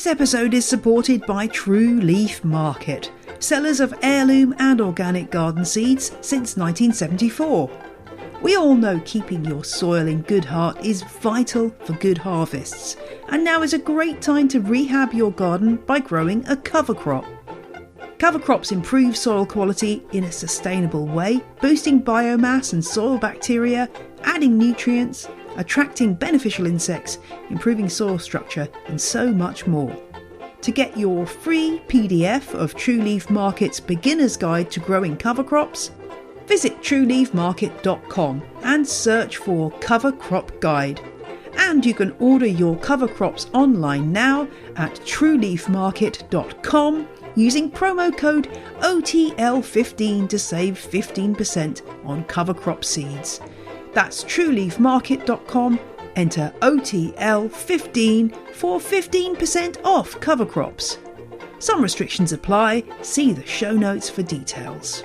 This episode is supported by True Leaf Market, sellers of heirloom and organic garden seeds since 1974. We all know keeping your soil in good heart is vital for good harvests, and now is a great time to rehab your garden by growing a cover crop. Cover crops improve soil quality in a sustainable way, boosting biomass and soil bacteria, adding nutrients, attracting beneficial insects, improving soil structure, and so much more. To get your free PDF of True Leaf Market's Beginner's Guide to Growing Cover Crops, visit trueleafmarket.com and search for Cover Crop Guide. And you can order your cover crops online now at trueleafmarket.com using promo code OTL15 to save 15% on cover crop seeds. That's trueleafmarket.com, enter OTL15 for 15% off cover crops. Some restrictions apply, see the show notes for details.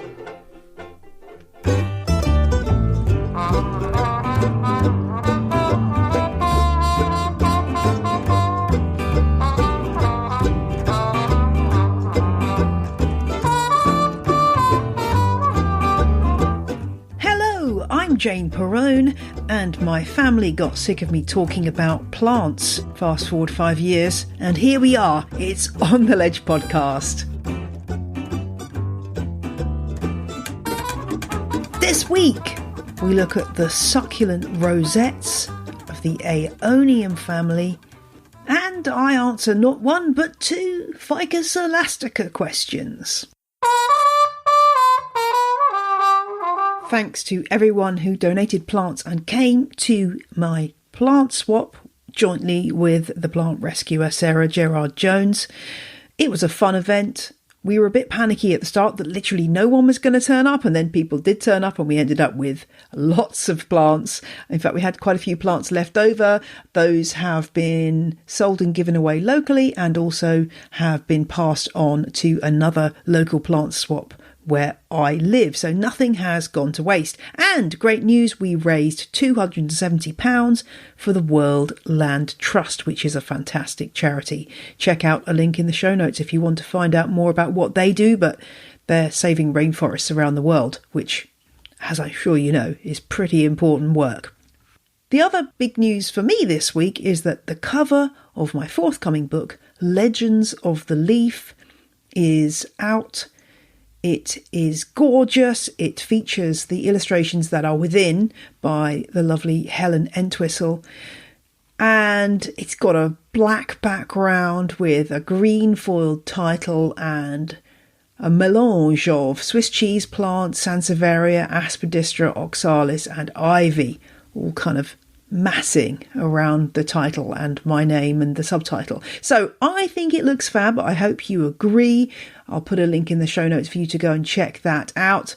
I'm Jane Perrone, and my family got sick of me talking about plants. Fast forward 5 years, and here we are. It's On the Ledge podcast. This week, we look at the succulent rosettes of the Aeonium family, and I answer not one but two Ficus Alaska questions. Thanks to everyone who donated plants and came to my plant swap jointly with the plant rescuer Sarah Gerard Jones. It was a fun event. We were a bit panicky at the start that literally no one was going to turn up, and then people did turn up and we ended up with lots of plants. In fact, we had quite a few plants left over. Those have been sold and given away locally and also have been passed on to another local plant swap where I live, so nothing has gone to waste. And great news, we raised £270 for the World Land Trust, which is a fantastic charity. Check out a link in the show notes if you want to find out more about what they do, but they're saving rainforests around the world, which, as I'm sure you know, is pretty important work. The other big news for me this week is that the cover of my forthcoming book, Legends of the Leaf, is out. It is gorgeous. It features the illustrations that are within by the lovely Helen Entwistle. And it's got a black background with a green foiled title and a melange of Swiss cheese plants, Sansevieria, Aspidistra, Oxalis and ivy, all kind of massing around the title and my name and the subtitle. So I think it looks fab. I hope you agree. I'll put a link in the show notes for you to go and check that out.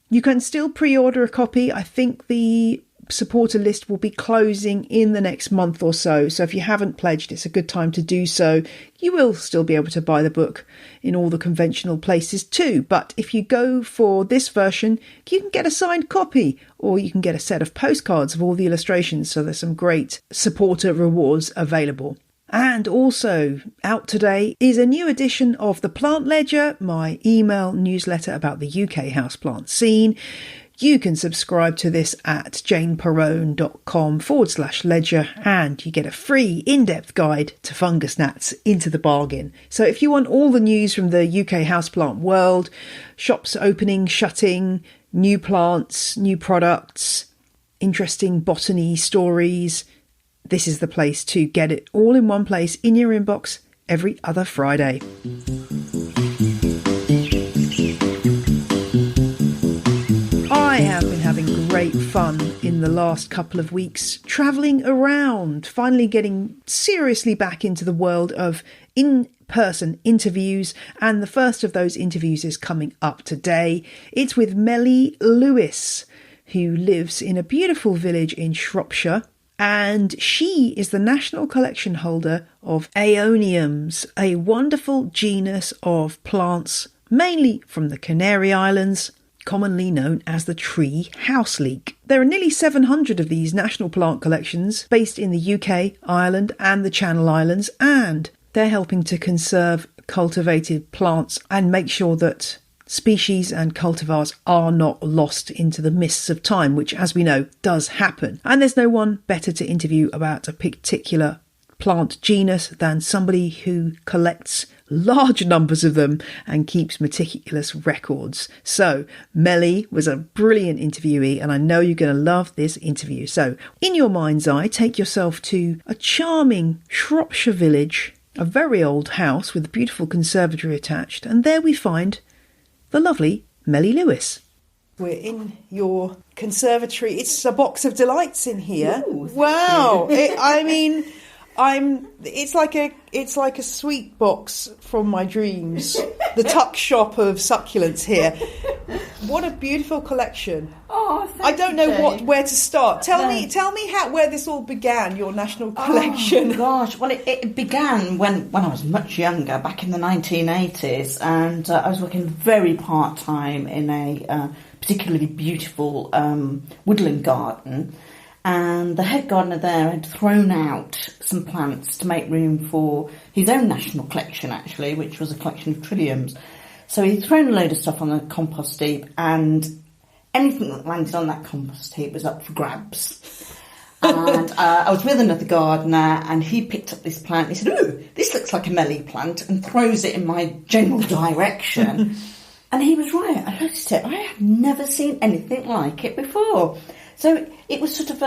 You can still pre-order a copy. I think the supporter list will be closing in the next month or so. So if you haven't pledged, it's a good time to do so. You will still be able to buy the book in all the conventional places too. But if you go for this version, you can get a signed copy or you can get a set of postcards of all the illustrations. So there's some great supporter rewards available. And also out today is a new edition of The Plant Ledger, my email newsletter about the UK houseplant scene. You can subscribe to this at janeperrone.com/ledger and you get a free in-depth guide to fungus gnats into the bargain. So if you want all the news from the UK houseplant world, shops opening, shutting, new plants, new products, interesting botany stories, this is the place to get it all in one place in your inbox every other Friday. I have been having great fun in the last couple of weeks, travelling around, finally getting seriously back into the world of in-person interviews, and the first of those interviews is coming up today. It's with Mellie Lewis, who lives in a beautiful village in Shropshire, and she is the national collection holder of Aeoniums, a wonderful genus of plants, mainly from the Canary Islands, commonly known as the tree houseleek. There are nearly 700 of these national plant collections based in the UK, Ireland and the Channel Islands, and They're helping to conserve cultivated plants and make sure that species and cultivars are not lost into the mists of time, which, as we know, does happen. And there's no one better to interview about a particular plant genus than somebody who collects large numbers of them and keeps meticulous records. So Mellie was a brilliant interviewee, and I know you're going to love this interview. So in your mind's eye, take yourself to a charming Shropshire village, a very old house with a beautiful conservatory attached, and there we find the lovely Mellie Lewis. We're in your conservatory. It's a box of delights in here. Ooh, wow! It's like a sweet box from my dreams. The tuck shop of succulents here. What a beautiful collection! Oh, I don't know where to start. Tell me where this all began. Your national collection. Oh gosh, well it began when I was much younger, back in the 1980s, and I was working very part time in a particularly beautiful woodland garden. And the head gardener there had thrown out some plants to make room for his own national collection, actually, which was a collection of Trilliums. So he'd thrown a load of stuff on the compost heap, and anything that landed on that compost heap was up for grabs. And I was with another gardener, and he picked up this plant. He said, "Ooh, this looks like a Mellie plant," and throws it in my general direction. And he was right. I noticed it. I had never seen anything like it before. So it was sort of,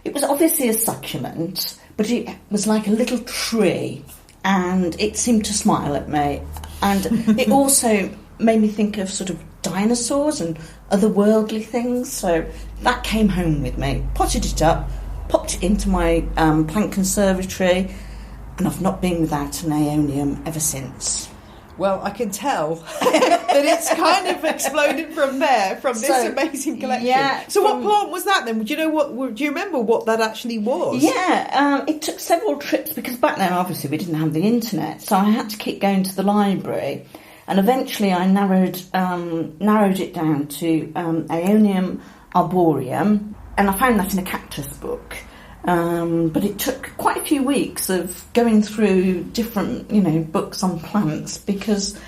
it was obviously a succulent, but it was like a little tree, and it seemed to smile at me. And it also made me think of sort of dinosaurs and otherworldly things. So that came home with me. Potted it up, popped it into my plant conservatory, and I've not been without an Aeonium ever since. Well, I can tell that it's kind of exploded from there, from this amazing collection. Yeah. So what plant was that then? Do you remember what that actually was? Yeah, it took several trips, because back then obviously we didn't have the internet, so I had to keep going to the library, and eventually I narrowed it down to Aeonium Arborium, and I found that in a cactus book. But it took quite a few weeks of going through different, books on plants, because,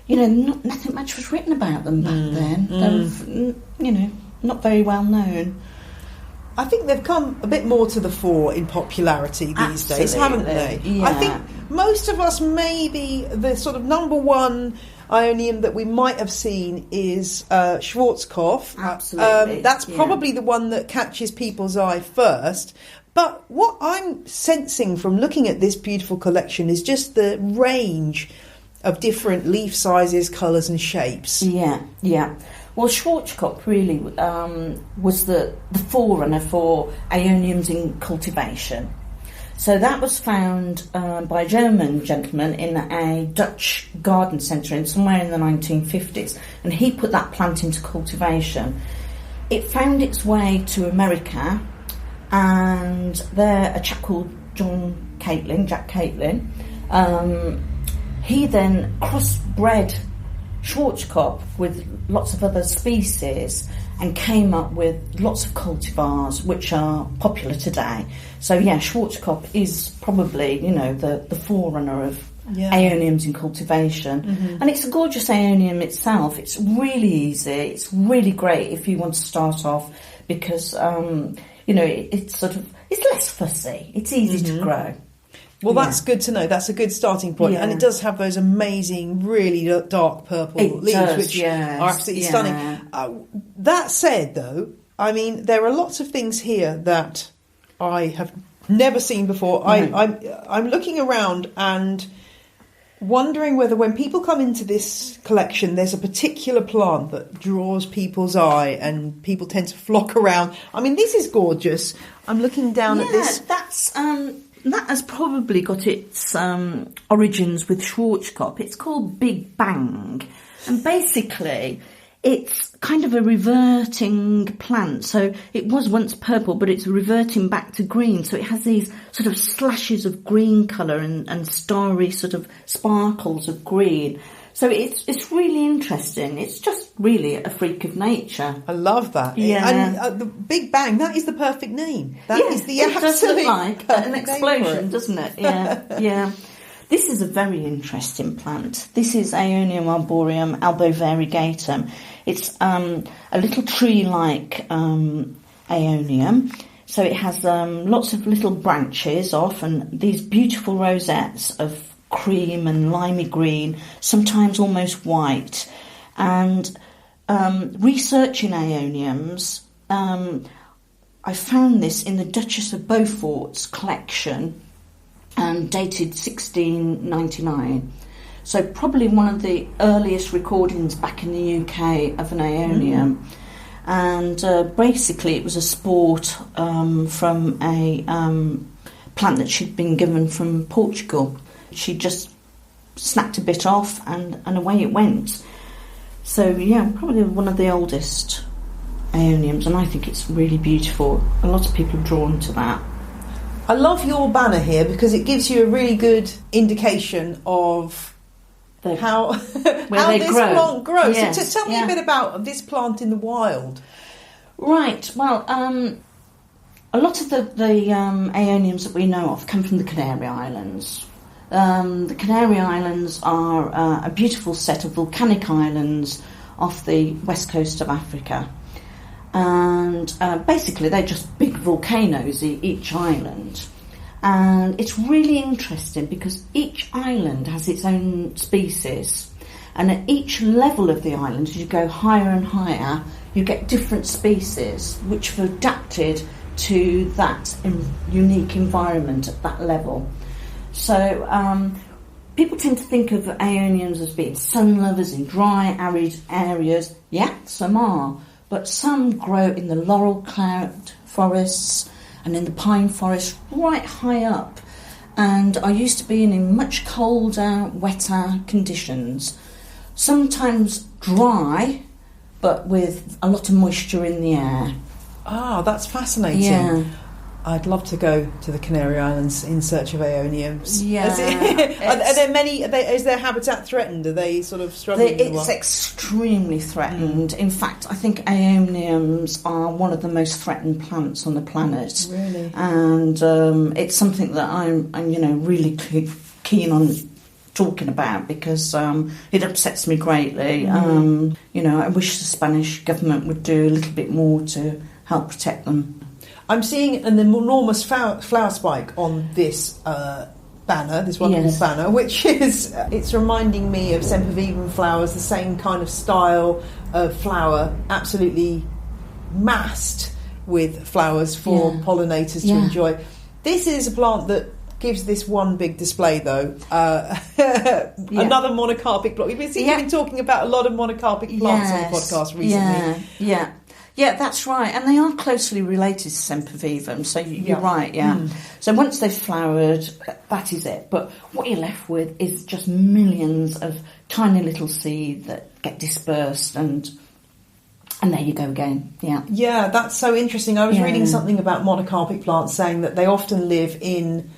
nothing much was written about them back then. They were, not very well known. I think they've come a bit more to the fore in popularity these days, haven't they? Yeah. I think most of us, maybe the sort of number one Aeonium that we might have seen is Schwarzkopf. Absolutely. That's probably the one that catches people's eye first. But what I'm sensing from looking at this beautiful collection is just the range of different leaf sizes, colours and shapes. Yeah. Well, Schwarzkopf really was the forerunner for Aeoniums in cultivation. So that was found by a German gentleman in a Dutch garden centre somewhere in the 1950s, and he put that plant into cultivation. It found its way to America, and there a chap called Jack Caitlin, he then crossbred Schwarzkopf with lots of other species and came up with lots of cultivars which are popular today. So yeah, Schwarzkopf is probably, the forerunner of Aeoniums in cultivation. Mm-hmm. And it's a gorgeous Aeonium itself. It's really easy. It's really great if you want to start off, because it's less fussy. It's easy to grow. Well, that's good to know. That's a good starting point. And it does have those amazing, really dark purple leaves, which are absolutely stunning. That said, though, I mean, there are lots of things here that I have never seen before. I'm looking around and wondering whether when people come into this collection, there's a particular plant that draws people's eye and people tend to flock around. I mean, this is gorgeous. I'm looking down at this. That has probably got its origins with Schwarzkopf. It's called Big Bang. And basically, it's kind of a reverting plant. So it was once purple, but it's reverting back to green. So it has these sort of slashes of green colour and starry sort of sparkles of green. So it's really interesting. It's just really a freak of nature. I love that. Yeah. And the Big Bang, that is the perfect name. That is the absolute. It does look like an explosion, doesn't it? Yeah, yeah. This is a very interesting plant. This is Aeonium Arborium Albovirigatum. It's a little tree-like Aeonium. So it has lots of little branches off and these beautiful rosettes of cream and limey green, sometimes almost white. And researching Aeoniums, I found this in the Duchess of Beaufort's collection, dated 1699. So probably one of the earliest recordings back in the UK of an Aeonium. And basically it was a sport from a plant that she'd been given from Portugal. She just snapped a bit off and away it went. So yeah, probably one of the oldest Aeoniums, and I think it's really beautiful. A lot of people are drawn to that. I love your banner here because it gives you a really good indication of how this plant grows. Yes, so tell me a bit about this plant in the wild. Right, well, a lot of the Aeoniums that we know of come from the Canary Islands. The Canary Islands are a beautiful set of volcanic islands off the west coast of Africa. And basically they're just big volcanoes, each island. And it's really interesting because each island has its own species. And at each level of the island, as you go higher and higher, you get different species which have adapted to that unique environment at that level. So people tend to think of Aeoniums as being sun lovers in dry, arid areas. Yeah, some are. But some grow in the laurel cloud forests and in the pine forest right high up, and are used to being in much colder, wetter conditions. Sometimes dry, but with a lot of moisture in the air. Ah, that's fascinating. Yeah. I'd love to go to the Canary Islands in search of Aeoniums. Yeah. Are there many? Is their habitat threatened? Are they sort of struggling? It's extremely threatened. In fact, I think Aeoniums are one of the most threatened plants on the planet. Really? And it's something that I'm really keen on talking about because it upsets me greatly. I wish the Spanish government would do a little bit more to help protect them. I'm seeing an enormous flower spike on this banner, this wonderful banner, which is, it's reminding me of sempervivum flowers, the same kind of style of flower, absolutely massed with flowers for pollinators to enjoy. This is a plant that gives this one big display, though. Another monocarpic plant. We've been talking about a lot of monocarpic plants on the podcast recently. Yeah, that's right. And they are closely related to sempervivum, so you're right, So once they've flowered, that is it. But what you're left with is just millions of tiny little seeds that get dispersed, and there you go again. Yeah, that's so interesting. I was reading something about monocarpic plants saying that they often live in,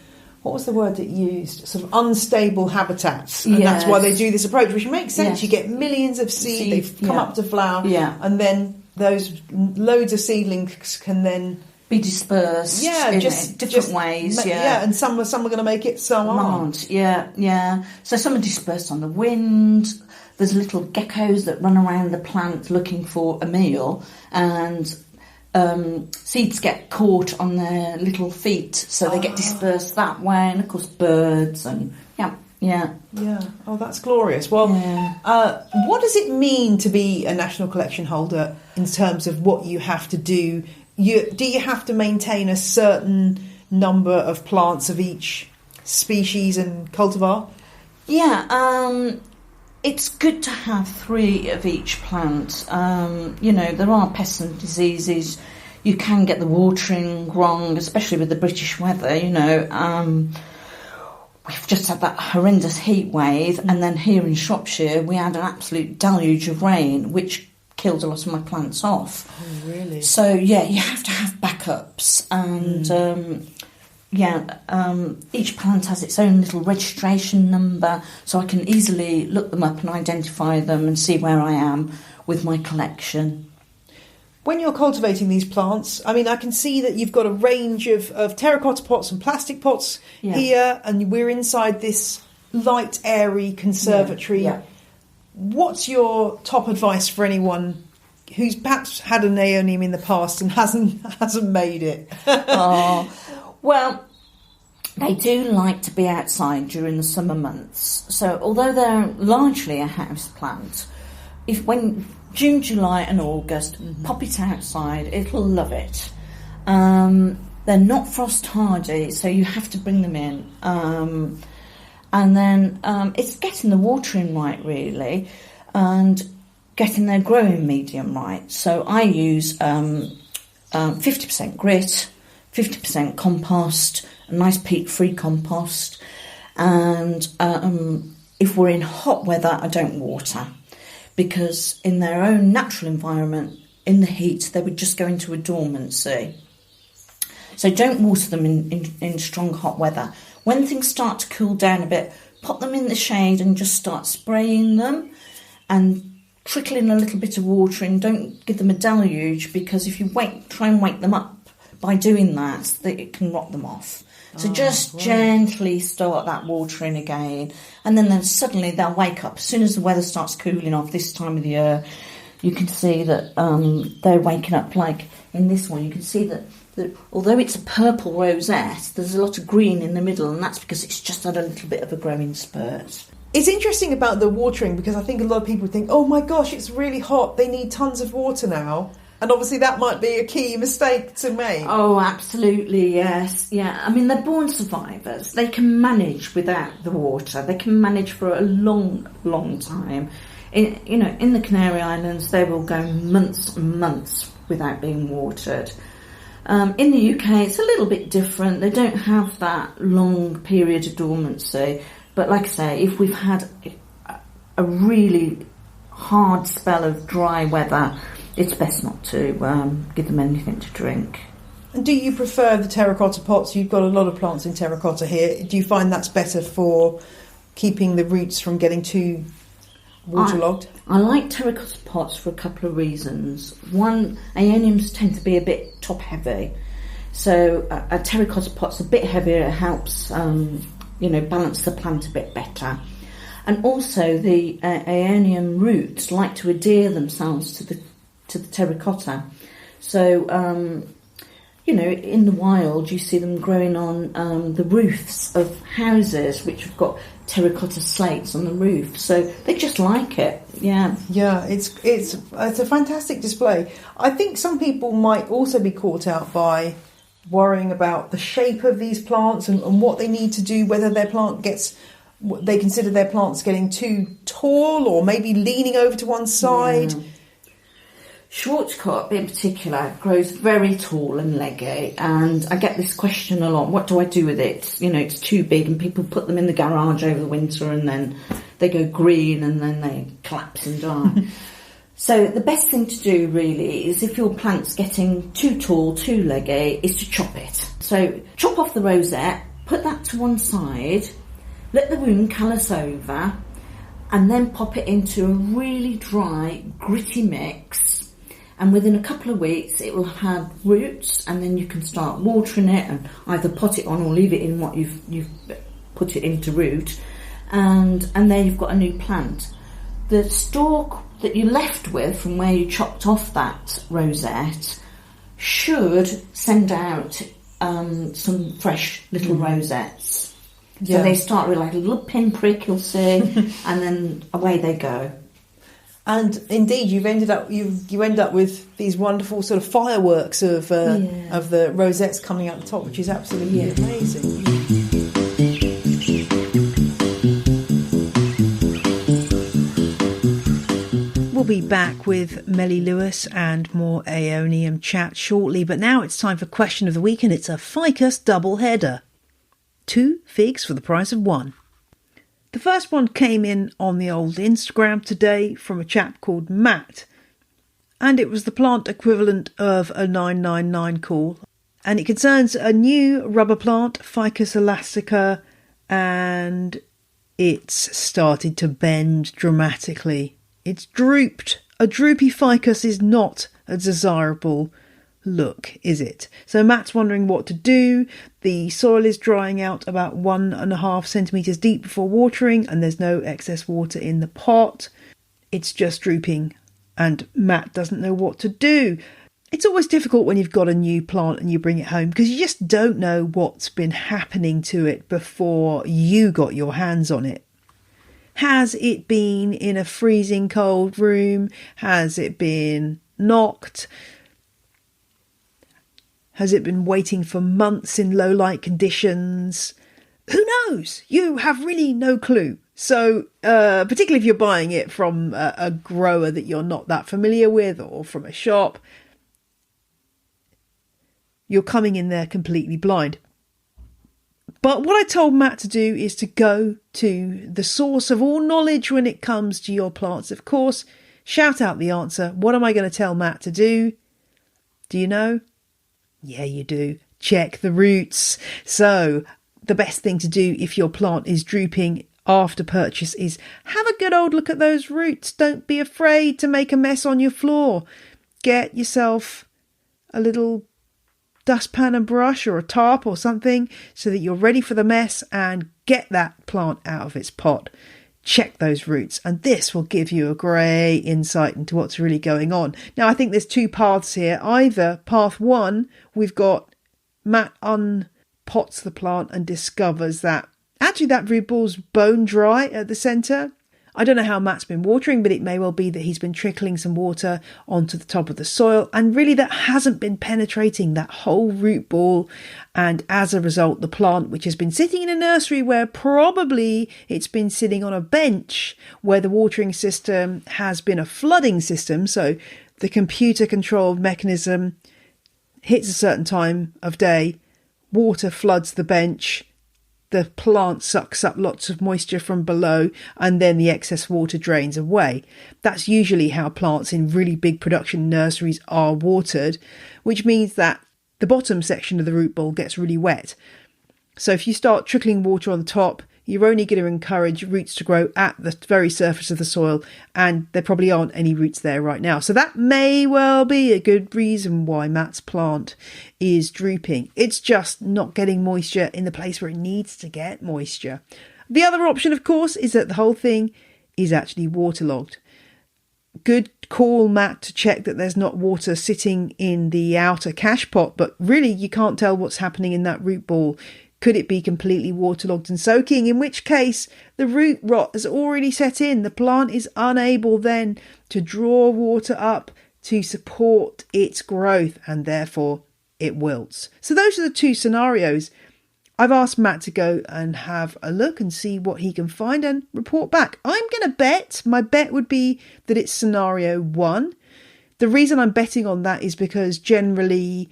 what was the word that you used? Sort of unstable habitats. And that's why they do this approach, which makes sense. You get millions of seed, they've come up to flower, and then those loads of seedlings can then be dispersed in different ways. And some are going to make it, some aren't. So some are dispersed on the wind. There's little geckos that run around the plant looking for a meal, and seeds get caught on their little feet, so they get dispersed that way. And of course, birds and Yeah. Oh, that's glorious. Well, what does it mean to be a National Collection holder in terms of what you have to do? Do you have to maintain a certain number of plants of each species and cultivar? Yeah, it's good to have 3 of each plant. There are pests and diseases. You can get the watering wrong, especially with the British weather, We've just had that horrendous heat wave, and then here in Shropshire we had an absolute deluge of rain, which killed a lot of my plants off. Oh, really? So, you have to have backups, and each plant has its own little registration number, so I can easily look them up and identify them and see where I am with my collection. When you're cultivating these plants, I mean, I can see that you've got a range of terracotta pots and plastic pots here, and we're inside this light, airy conservatory. Yeah. What's your top advice for anyone who's perhaps had an Aeonium in the past and hasn't made it? Well, they do like to be outside during the summer months. So although they're largely a house plant, when June, July and August, pop it outside, it'll love it. They're not frost hardy, so you have to bring them in. And then it's getting the watering right, really, and getting their growing medium right. So I use 50% grit, 50% compost, a nice peat-free compost, and if we're in hot weather, I don't water, because in their own natural environment, in the heat, they would just go into a dormancy. So don't water them in strong hot weather. When things start to cool down a bit, pop them in the shade and just start spraying them and trickle in a little bit of water in. Don't give them a deluge, because if you try and wake them up by doing that, it can knock them off. So gently start that watering again, and then suddenly they'll wake up. As soon as the weather starts cooling off this time of the year, you can see that they're waking up. Like in this one, you can see that although it's a purple rosette, there's a lot of green in the middle, and that's because it's just had a little bit of a growing spurt. It's interesting about the watering, because I think a lot of people think, oh my gosh, it's really hot, they need tons of water now. And obviously that might be a key mistake to make. Oh, absolutely, yes. Yeah, I mean, they're born survivors. They can manage without the water. They can manage for a long, long time. In the Canary Islands, they will go months and months without being watered. In the UK, it's a little bit different. They don't have that long period of dormancy. But like I say, if we've had a really hard spell of dry weather, it's best not to give them anything to drink. And do you prefer the terracotta pots? You've got a lot of plants in terracotta here. Do you find that's better for keeping the roots from getting too waterlogged? I like terracotta pots for a couple of reasons. One, Aeoniums tend to be a bit top heavy, so a terracotta pot's a bit heavier. It helps balance the plant a bit better. And also the Aeonium roots like to adhere themselves to the terracotta. So in the wild you see them growing on the roofs of houses which have got terracotta slates on the roof, so they just like it. It's a fantastic display. I think some people might also be caught out by worrying about the shape of these plants and what they need to do, whether their plant they consider their plants getting too tall or maybe leaning over to one side. Schwarzkopf in particular grows very tall and leggy, and I get this question a lot: what do I do with it? It's too big, and people put them in the garage over the winter and then they go green and then they collapse and die. So the best thing to do really is, if your plant's getting too tall, too leggy, is to chop it. So chop off the rosette, put that to one side, let the wound callus over, and then pop it into a really dry, gritty mix. And within a couple of weeks, it will have roots, and then you can start watering it and either pot it on or leave it in what you've put it into root, and there you've got a new plant. The stalk that you're left with from where you chopped off that rosette should send out some fresh little rosettes. So they start with like a little pinprick, you'll see, and then away they go. And indeed, you end up with these wonderful sort of fireworks of the rosettes coming out the top, which is absolutely amazing. We'll be back with Mellie Lewis and more Aeonium chat shortly, but now it's time for Question of the Week, and it's a Ficus double header. 2 figs for the price of 1. The first one came in on the old Instagram today from a chap called Matt, and it was the plant equivalent of a 999 call, and it concerns a new rubber plant, Ficus Alaska, and it's started to bend dramatically. It's drooped. A droopy ficus is not a desirable look, is it? So Matt's wondering what to do. The soil is drying out about 1.5 centimetres deep before watering, and there's no excess water in the pot. It's just drooping, and Matt doesn't know what to do. It's always difficult when you've got a new plant and you bring it home, because you just don't know what's been happening to it before you got your hands on it. Has it been in a freezing cold room? Has it been knocked? Has it been waiting for months in low light conditions? Who knows? You have really no clue. So, particularly if you're buying it from a grower that you're not that familiar with, or from a shop, you're coming in there completely blind. But what I told Matt to do is to go to the source of all knowledge when it comes to your plants, of course. Shout out the answer. What am I going to tell Matt to do? Do you know? Yeah, you do. Check the roots. So the best thing to do if your plant is drooping after purchase is have a good old look at those roots. Don't be afraid to make a mess on your floor. Get yourself a little dustpan and brush or a tarp or something so that you're ready for the mess, and get that plant out of its pot. Check those roots, and this will give you a great insight into what's really going on. Now, I think there's two paths here. Either path one, we've got Matt unpots the plant and discovers that actually that root ball's bone dry at the centre. I don't know how Matt's been watering, but it may well be that he's been trickling some water onto the top of the soil, and really that hasn't been penetrating that whole root ball. And as a result, the plant, which has been sitting in a nursery where probably it's been sitting on a bench where the watering system has been a flooding system, so the computer controlled mechanism hits a certain time of day, water floods the bench, the plant sucks up lots of moisture from below, and then the excess water drains away. That's usually how plants in really big production nurseries are watered, which means that the bottom section of the root ball gets really wet. So if you start trickling water on the top, you're only going to encourage roots to grow at the very surface of the soil, and there probably aren't any roots there right now. So that may well be a good reason why Matt's plant is drooping. It's just not getting moisture in the place where it needs to get moisture. The other option, of course, is that the whole thing is actually waterlogged. Good call, Matt, to check that there's not water sitting in the outer cache pot, but really you can't tell what's happening in that root ball. Could it be completely waterlogged and soaking? In which case, the root rot has already set in. The plant is unable then to draw water up to support its growth, and therefore it wilts. So those are the two scenarios. I've asked Matt to go and have a look and see what he can find and report back. I'm going to bet, my bet would be that it's scenario 1. The reason I'm betting on that is because generally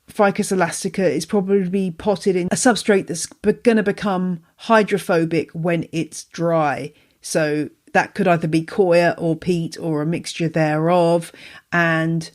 Ficus Alaska is probably potted in a substrate that's going to become hydrophobic when it's dry. So that could either be coir or peat or a mixture thereof. And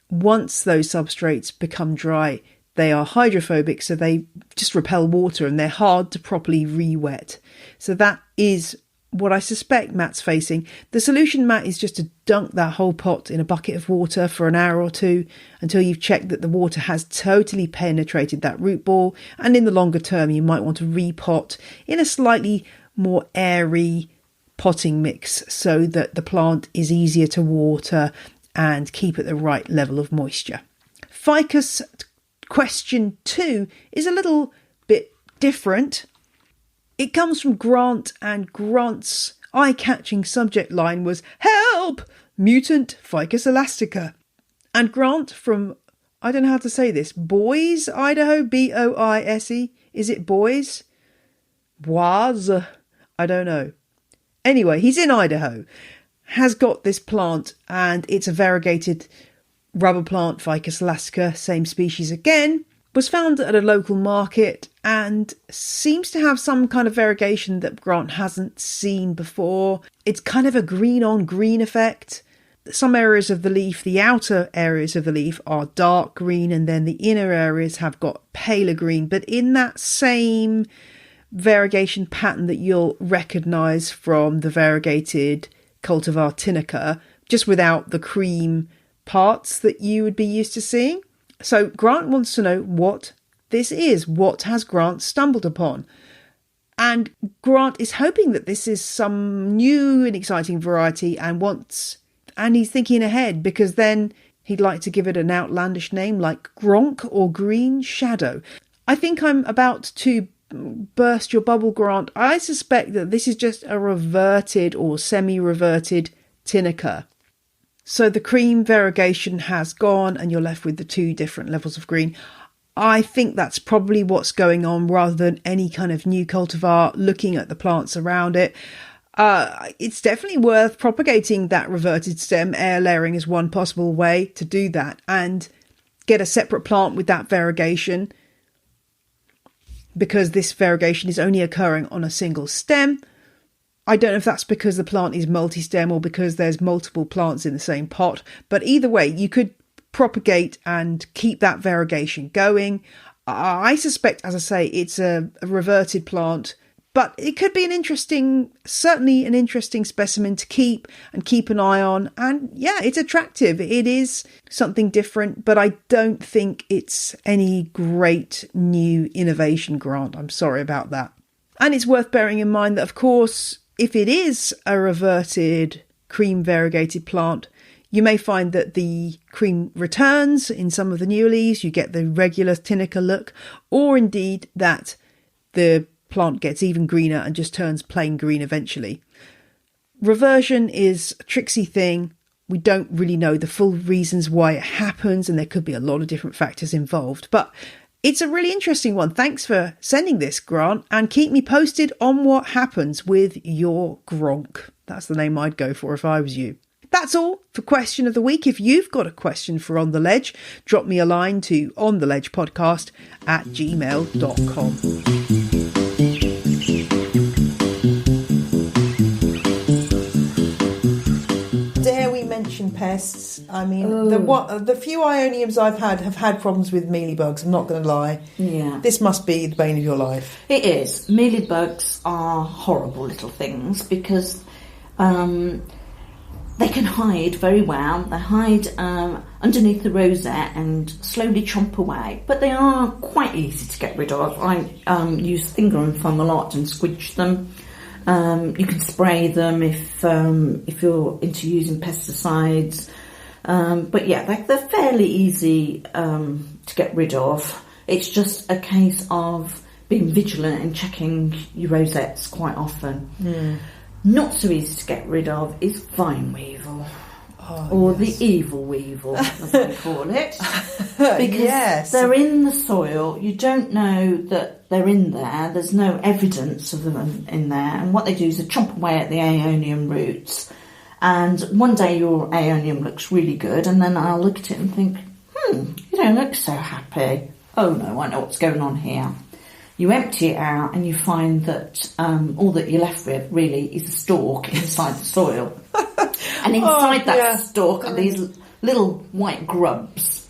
once those substrates become dry, they are hydrophobic, so they just repel water and they're hard to properly re-wet. So that is what I suspect Matt's facing. The solution, Matt, is just to dunk that whole pot in a bucket of water for an hour or two until you've checked that the water has totally penetrated that root ball. And in the longer term, you might want to repot in a slightly more airy potting mix so that the plant is easier to water and keep at the right level of moisture. Ficus question 2 is a little bit different. It comes from Grant, and Grant's eye-catching subject line was, "Help! Mutant Ficus Alaska." And Grant from, I don't know how to say this, Boise, Idaho, Boise. Is it Boise? Boise? I don't know. Anyway, he's in Idaho, has got this plant, and it's a variegated rubber plant, Ficus Alaska, same species again. Was found at a local market and seems to have some kind of variegation that Grant hasn't seen before. It's kind of a green on green effect. Some areas of the leaf, the outer areas of the leaf, are dark green, and then the inner areas have got paler green, but in that same variegation pattern that you'll recognise from the variegated cultivar Tunica, just without the cream parts that you would be used to seeing. So Grant wants to know what this is. What has Grant stumbled upon? And Grant is hoping that this is some new and exciting variety and he's thinking ahead, because then he'd like to give it an outlandish name like Gronk or Green Shadow. I think I'm about to burst your bubble, Grant. I suspect that this is just a reverted or semi-reverted Tinaker. So the cream variegation has gone and you're left with the two different levels of green. I think that's probably what's going on, rather than any kind of new cultivar looking at the plants around it. It's definitely worth propagating that reverted stem. Air layering is one possible way to do that and get a separate plant with that variegation, because this variegation is only occurring on a single stem. I don't know if that's because the plant is multi-stem or because there's multiple plants in the same pot, but either way, you could propagate and keep that variegation going. I suspect, as I say, it's a reverted plant, but it could be certainly an interesting specimen to keep an eye on. And yeah, it's attractive. It is something different, but I don't think it's any great new innovation, Grant. I'm sorry about that. And it's worth bearing in mind that, of course, if it is a reverted cream variegated plant, you may find that the cream returns in some of the newer leaves, you get the regular Tinaker look, or indeed that the plant gets even greener and just turns plain green eventually. Reversion is a tricksy thing. We don't really know the full reasons why it happens, and there could be a lot of different factors involved. But it's a really interesting one. Thanks for sending this, Grant, and keep me posted on what happens with your Gronk. That's the name I'd go for if I was you. That's all for Question of the Week. If you've got a question for On The Ledge, drop me a line to ontheledgepodcast@gmail.com. Dare we mention pests? I mean, the few Aeoniums I've had have had problems with mealybugs, I'm not going to lie. Yeah. This must be the bane of your life. It is. Mealybugs are horrible little things because they can hide very well. They hide underneath the rosette and slowly chomp away. But they are quite easy to get rid of. I use finger and thumb a lot and squidge them. You can spray them if you're into using pesticides. But yeah, they're fairly easy to get rid of. It's just a case of being vigilant and checking your rosettes quite often. Mm. Not so easy to get rid of is vine weevil, or yes, the evil weevil, as I call it, because they're in the soil. You don't know that they're in there. There's no evidence of them in there, and what they do is they chomp away at the Aeonium roots. And one day your Aeonium looks really good, and then I'll look at it and think, you don't look so happy. Oh no, I know what's going on here. You empty it out and you find that all that you're left with really is a stalk inside the soil. And inside that stalk are these little white grubs,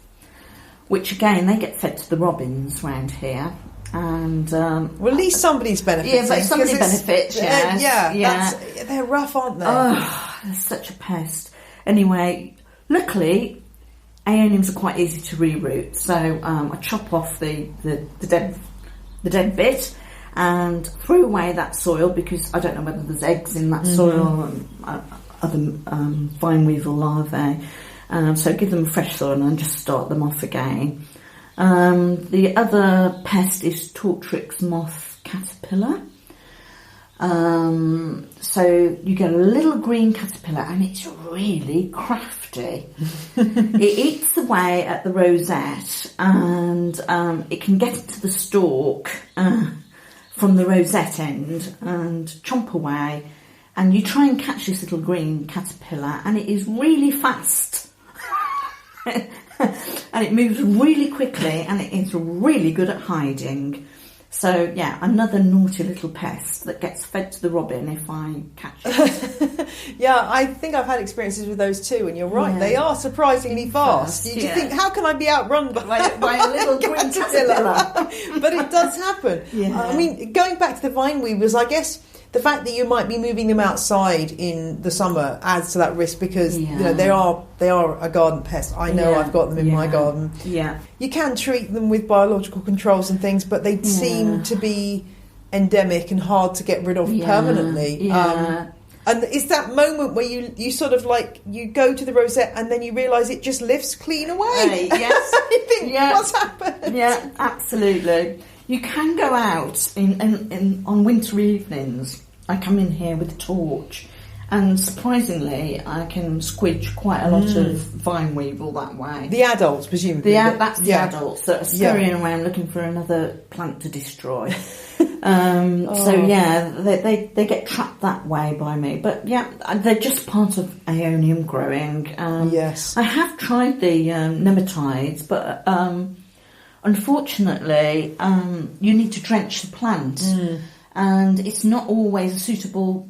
which again, they get fed to the robins round here. And well, at least somebody's benefiting. Yeah, but somebody benefits, yeah. They're rough, aren't they? Oh, they're such a pest. Anyway, luckily, Aeoniums are quite easy to reroot. So I chop off the dead bit and threw away that soil, because I don't know whether there's eggs in that soil and other vine weevil larvae. So give them fresh soil and just start them off again. The other pest is Tortrics moth caterpillar. So you get a little green caterpillar and it's really crafty. It eats away at the rosette and it can get into the stalk from the rosette end and chomp away, and you try and catch this little green caterpillar and it is really fast. And it moves really quickly and it is really good at hiding. So, yeah, another naughty little pest that gets fed to the robin if I catch it. Yeah, I think I've had experiences with those too, and you're right, they are surprisingly fast. You think, how can I be outrun by a little green caterpillar? But it does happen. Yeah. I mean, going back to the vine weevils, I guess the fact that you might be moving them outside in the summer adds to that risk, because they are a garden pest. I know I've got them in my garden. Yeah, you can treat them with biological controls and things, but they seem to be endemic and hard to get rid of permanently. Yeah. And it's that moment where you sort of like, you go to the rosette and then you realise it just lifts clean away. Yes. You think, what's happened? Yeah, absolutely. You can go out on winter evenings. I come in here with a torch, and surprisingly, I can squidge quite a lot of vine weevil that way. The adults, presumably. That's the adults that are scurrying around looking for another plant to destroy. So they get trapped that way by me. But they're just part of Aeonium growing. Yes. I have tried the nematodes, but unfortunately you need to drench the plant, and it's not always a suitable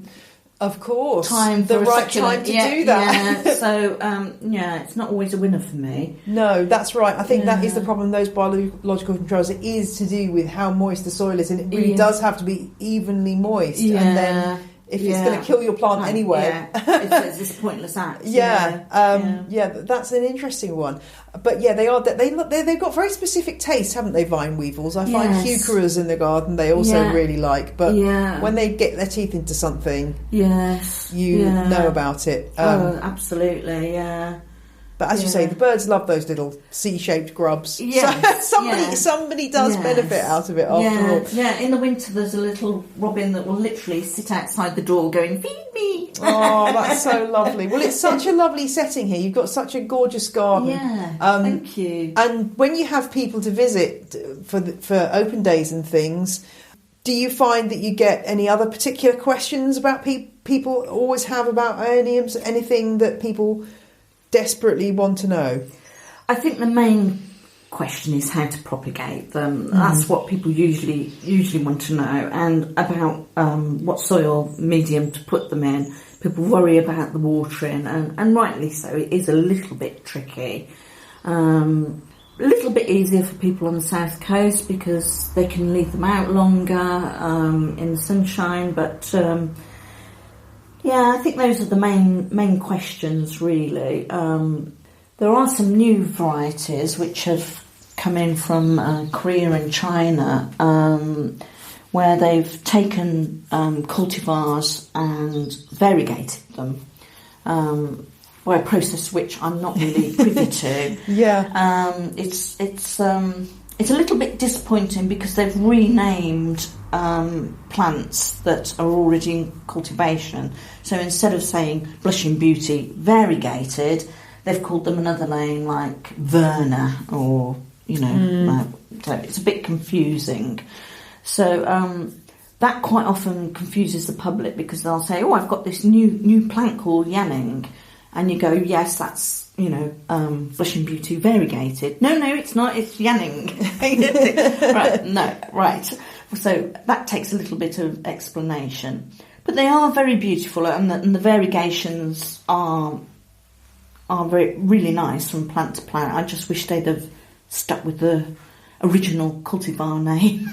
time the for right time to do that. So it's not always a winner for me. No, that's right. I think that is the problem. Those biological controls, it is to do with how moist the soil is, and it really does have to be evenly moist. And then if it's going to kill your plant anyway, it's a pointless act. That's an interesting one. But they've got very specific tastes, haven't they, vine weevils? I find heucheras in the garden they also really like, but when they get their teeth into something, you know about it. Absolutely, yeah. But as you say, the birds love those little C-shaped grubs. Yes, so somebody does benefit out of it after all. Yeah, in the winter there's a little robin that will literally sit outside the door going, "Feed me!" Oh, that's so lovely. Well, it's such a lovely setting here. You've got such a gorgeous garden. Yeah, thank you. And when you have people to visit for open days and things, do you find that you get any other particular questions about people always have about Aeoniums? Anything that people desperately want to know? I think the main question is how to propagate them. That's what people usually want to know, and about what soil medium to put them in. People worry about the watering, and rightly so. It is a little bit tricky. A little bit easier for people on the south coast because they can leave them out longer in the sunshine, but I think those are the main questions, really. There are some new varieties which have come in from Korea and China, where they've taken cultivars and variegated them, by a process which I'm not really privy to. It's a little bit disappointing because they've renamed plants that are already in cultivation. So instead of saying Blushing Beauty variegated, they've called them another name like Verna, or so it's a bit confusing. So that quite often confuses the public, because they'll say, "Oh, I've got this new plant called Yanning," and you go, "Yes, that's Blushing Beauty variegated." No, it's not. It's Yanning. Right. So that takes a little bit of explanation, but they are very beautiful, and the variegations are really nice from plant to plant. I just wish they'd have stuck with the original cultivar name.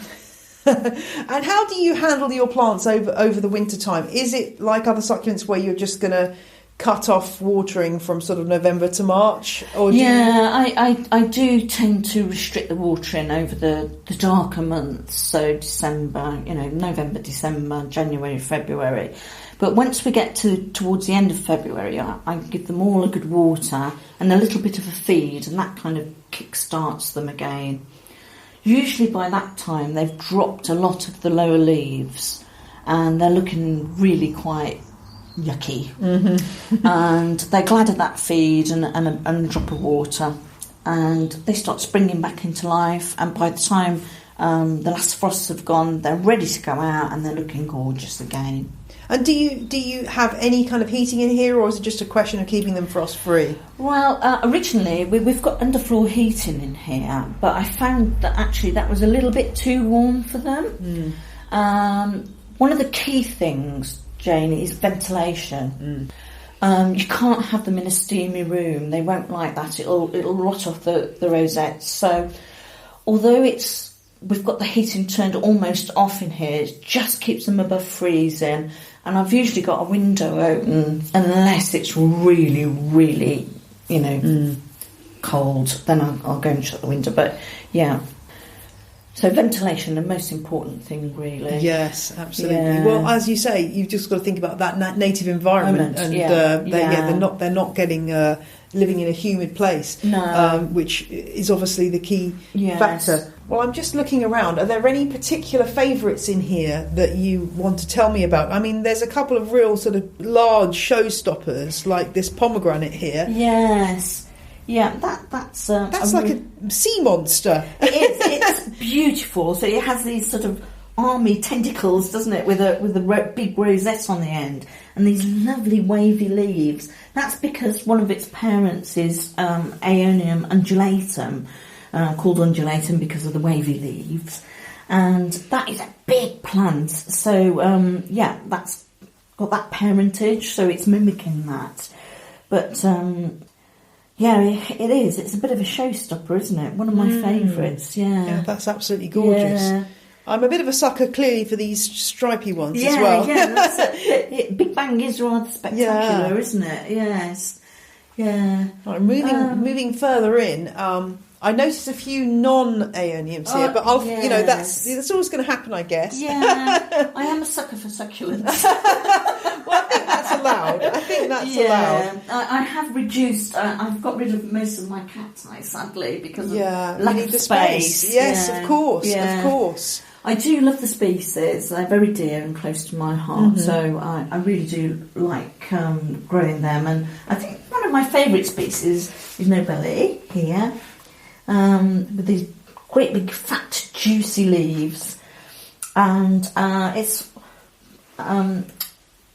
And how do you handle your plants over the winter time? Is it like other succulents where you're just going to cut off watering from sort of November to March? Or I do tend to restrict the watering over the darker months, so December, November, December, January, February. But once we get towards the end of February, I give them all a good water and a little bit of a feed, and that kind of kick-starts them again. Usually by that time they've dropped a lot of the lower leaves and they're looking really quite yucky. And they're glad of that feed and a drop of water, and they start springing back into life, and by the time the last frosts have gone, they're ready to go out and they're looking gorgeous again. And do you have any kind of heating in here, or is it just a question of keeping them frost free? Well, originally we've got underfloor heating in here, but I found that actually that was a little bit too warm for them. One of the key things, Jane, is ventilation. You can't have them in a steamy room. They won't like that. It'll rot off the rosettes. So although it's we've got the heating turned almost off in here. It just keeps them above freezing. And I've usually got a window open unless it's really, really, cold. Then I'll go and shut the window. But, yeah. So ventilation, the most important thing, really. Yes, absolutely. Yeah. Well, as you say, you've just got to think about that native environment, and they're not getting living in a humid place, which is obviously the key factor. Well, I'm just looking around. Are there any particular favourites in here that you want to tell me about? I mean, there's a couple of real sort of large showstoppers, like this pomegranate here. Yes. Yeah, that's like a sea monster. It is. It's beautiful. So it has these sort of army tentacles, doesn't it, with a big rosette on the end, and these lovely wavy leaves. That's because one of its parents is Aeonium undulatum, called undulatum because of the wavy leaves, and that is a big plant. So that's got that parentage, so it's mimicking that. But yeah, it is. It's a bit of a showstopper, isn't it? One of my favourites, Yeah, that's absolutely gorgeous. Yeah. I'm a bit of a sucker, clearly, for these stripy ones as well. Yeah, Big Bang is rather spectacular, isn't it? Yes. Yeah. Right, moving further in, I noticed a few non-Aeoniums here, but that's always going to happen, I guess. Yeah, I am a sucker for succulents. Well, I think that's allowed. Allowed. I have reduced. I've got rid of most of my cacti, sadly, because of lack of space. Yes, of course. I do love the species. They're very dear and close to my heart, so I really do like growing them. And I think one of my favourite species is Mellie here, with these great big fat juicy leaves, and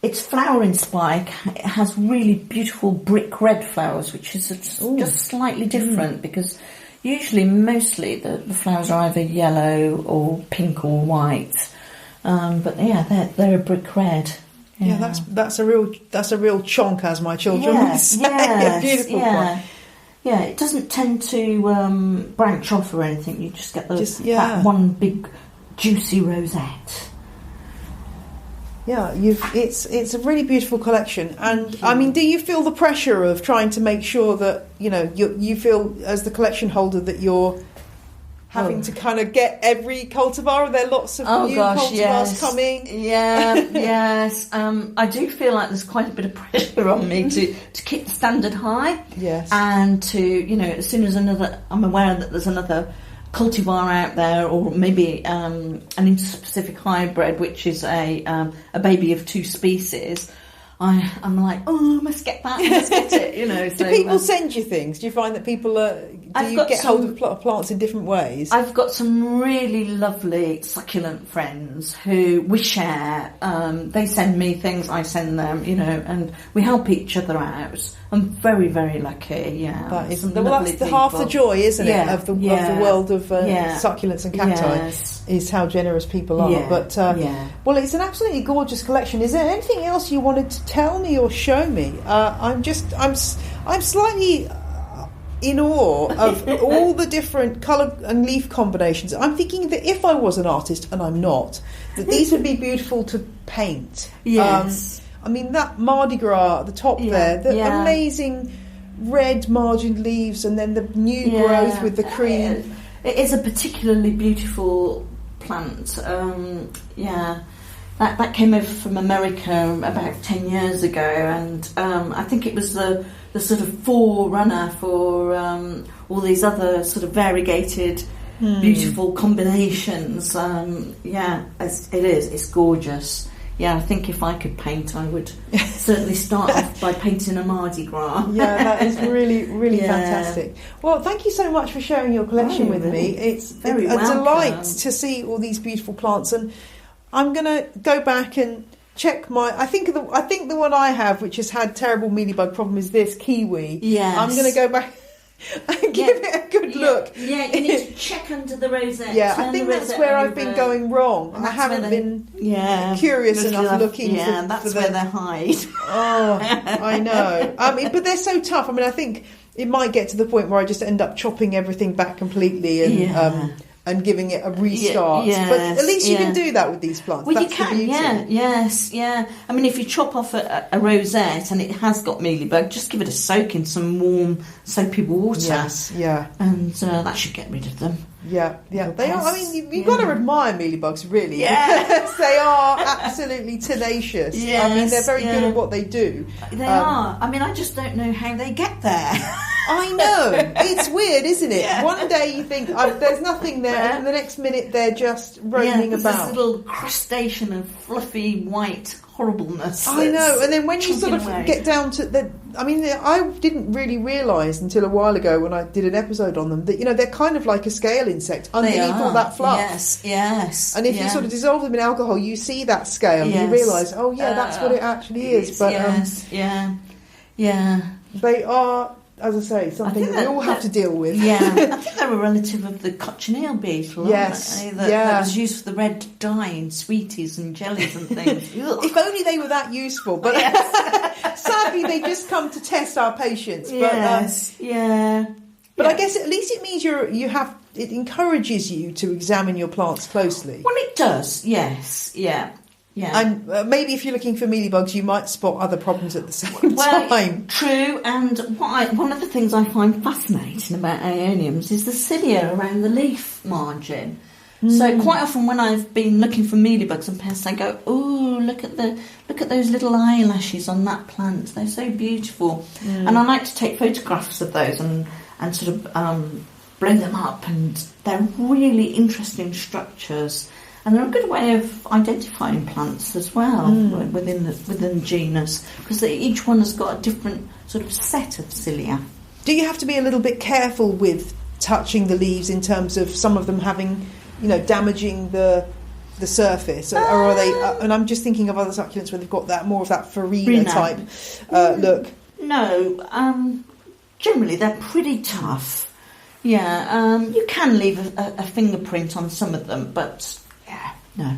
its flowering spike, it has really beautiful brick red flowers, which is just slightly different because mostly the flowers are either yellow or pink or white, but they're a brick red. Yeah, that's a real chonk, as my children would say. A beautiful one. Yeah, it doesn't tend to branch off or anything. You just get that one big juicy rosette. Yeah, it's a really beautiful collection, and I mean, do you feel the pressure of trying to make sure that you feel as the collection holder that you're having to kind of get every cultivar? Are there lots of new cultivars coming? Yeah, yes. I do feel like there's quite a bit of pressure on me to keep the standard high. Yes, and to as soon as I'm aware that there's another cultivar out there, or maybe an interspecific hybrid, which is a baby of two species, I'm like, I must get that, I must get it, Do people send you things? Do you find that people get hold of plants in different ways? I've got some really lovely succulent friends who we share. They send me things, I send them, and we help each other out. I'm very, very lucky, yeah. That's half the joy, isn't it, of the world of succulents and cacti, is how generous people are. But, well, it's an absolutely gorgeous collection. Is there anything else you wanted to tell me or show me? I'm slightly in awe of all the different colour and leaf combinations. I'm thinking that if I was an artist, and I'm not, that these would be beautiful to paint. Yes. I mean, that Mardi Gras at the top there, the amazing red margined leaves, and then the new growth with the cream. It is a particularly beautiful plant. That came over from America about 10 years ago, and I think it was the sort of forerunner for all these other sort of variegated, beautiful combinations. It is. It's gorgeous. Yeah, I think if I could paint, I would certainly start off by painting a Mardi Gras. Yeah, that is really, really fantastic. Well, thank you so much for sharing your collection with me. It's a delight to see all these beautiful plants, and I'm going to go back and check I think the one I have, which has had terrible mealybug problem, is this kiwi. Yes. I'm going to go back and give it a good look. Yeah, you need to check under the rosette. Yeah, I think that's where I've been going wrong. I haven't been curious enough looking for that's where they hide. Oh, I know. But they're so tough. I mean, I think it might get to the point where I just end up chopping everything back completely and and giving it a restart. But at least you can do that with these plants. Well, That's you can, the beauty. yeah. I mean, if you chop off a rosette and it has got mealybug, just give it a soak in some warm soapy water. Yes, yeah. And that should get rid of them. Yeah. They are. I mean, you've got to admire mealybugs, really, because they are absolutely tenacious. Yes, I mean, they're very good at what they do. They are. I mean, I just don't know how they get there. I know. It's weird, isn't it? Yeah. One day you think, there's nothing there, and the next minute they're just roaming about. This little crustacean of fluffy white horribleness. I know. And then when you sort of get down to I didn't really realise until a while ago when I did an episode on them that, they're kind of like a scale insect underneath all that fluff. Yes. And if you sort of dissolve them in alcohol, you see that scale and you realise, that's what it actually is. But they are, as I say, something that we all have to deal with. Yeah, I think they're a relative of the cochineal beetle. Yes, that was used for the red dye in sweeties and jellies and things. If only they were that useful, but sadly they just come to test our patience. But, But I guess at least it means it encourages you to examine your plants closely. Well, it does. Yes. Yeah. And maybe if you're looking for mealybugs, you might spot other problems at the same time. True. And one of the things I find fascinating about Aeoniums is the cilia around the leaf margin. So quite often when I've been looking for mealybugs and pests, I go, "Oh, look at those little eyelashes on that plant. They're so beautiful." And I like to take photographs of those and sort of blow them up, and they're really interesting structures. And they're a good way of identifying plants as well within the genus, because each one has got a different sort of set of cilia. Do you have to be a little bit careful with touching the leaves in terms of some of them having, damaging the surface, or are they? And I'm just thinking of other succulents where they've got that more of that farina type look. No, generally they're pretty tough. Yeah, you can leave a fingerprint on some of them, but. No,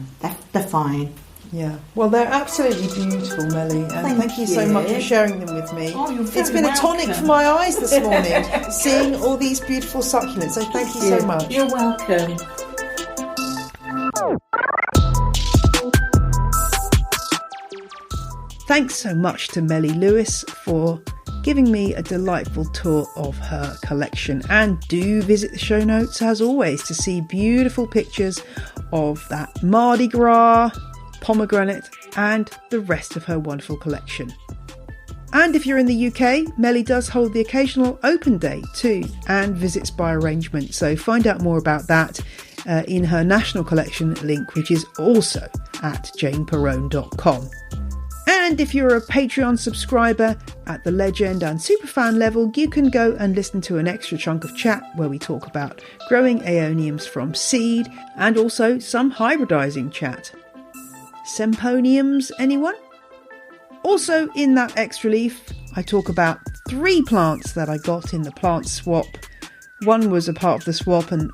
they're fine. Yeah. Well, they're absolutely beautiful, Mellie. And thank you so much for sharing them with me. Oh, you're very It's been welcome. A tonic for my eyes this morning, seeing all these beautiful succulents. So thank you so much. You're welcome. Thanks so much to Mellie Lewis for giving me a delightful tour of her collection. And do visit the show notes as always to see beautiful pictures of that Mardi Gras, pomegranate and the rest of her wonderful collection. And if you're in the UK, Mellie does hold the occasional open day too, and visits by arrangement. So find out more about that in her national collection link, which is also at janeperrone.com. And if you're a Patreon subscriber at the legend and superfan level, you can go and listen to an extra chunk of chat where we talk about growing Aeoniums from seed and also some hybridizing chat. Semponiums, anyone? Also in that extra leaf, I talk about 3 plants that I got in the plant swap. One was a part of the swap and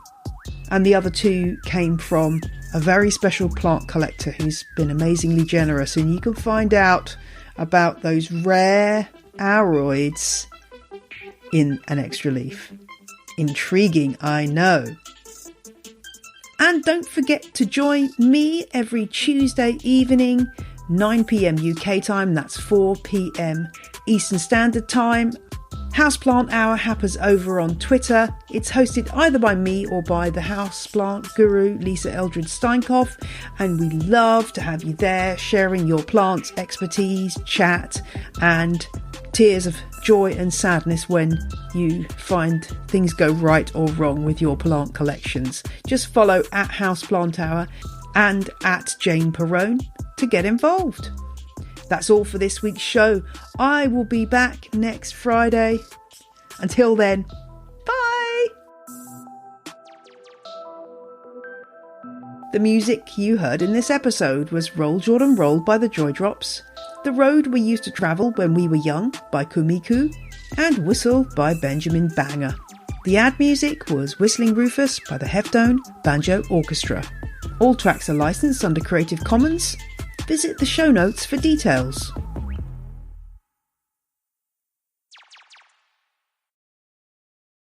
the other 2 came from a very special plant collector who's been amazingly generous, and you can find out about those rare aroids in an extra leaf. Intriguing, I know. And don't forget to join me every Tuesday evening, 9 p.m. UK time, that's 4 p.m. Eastern Standard Time. Houseplant Hour happens over on Twitter. It's hosted either by me or by the houseplant guru Lisa Eldred Steinkoff, and we love to have you there sharing your plants expertise, chat and tears of joy and sadness when you find things go right or wrong with your plant collections. Just follow at Houseplant Hour and at Jane Perrone to get involved. That's all for this week's show. I will be back next Friday. Until then, bye! The music you heard in this episode was Roll Jordan Roll by the Joy Drops, The Road We Used to Travel When We Were Young by Kumiku, and Whistle by Benjamin Banger. The ad music was Whistling Rufus by the Heftone Banjo Orchestra. All tracks are licensed under Creative Commons. Visit the show notes for details.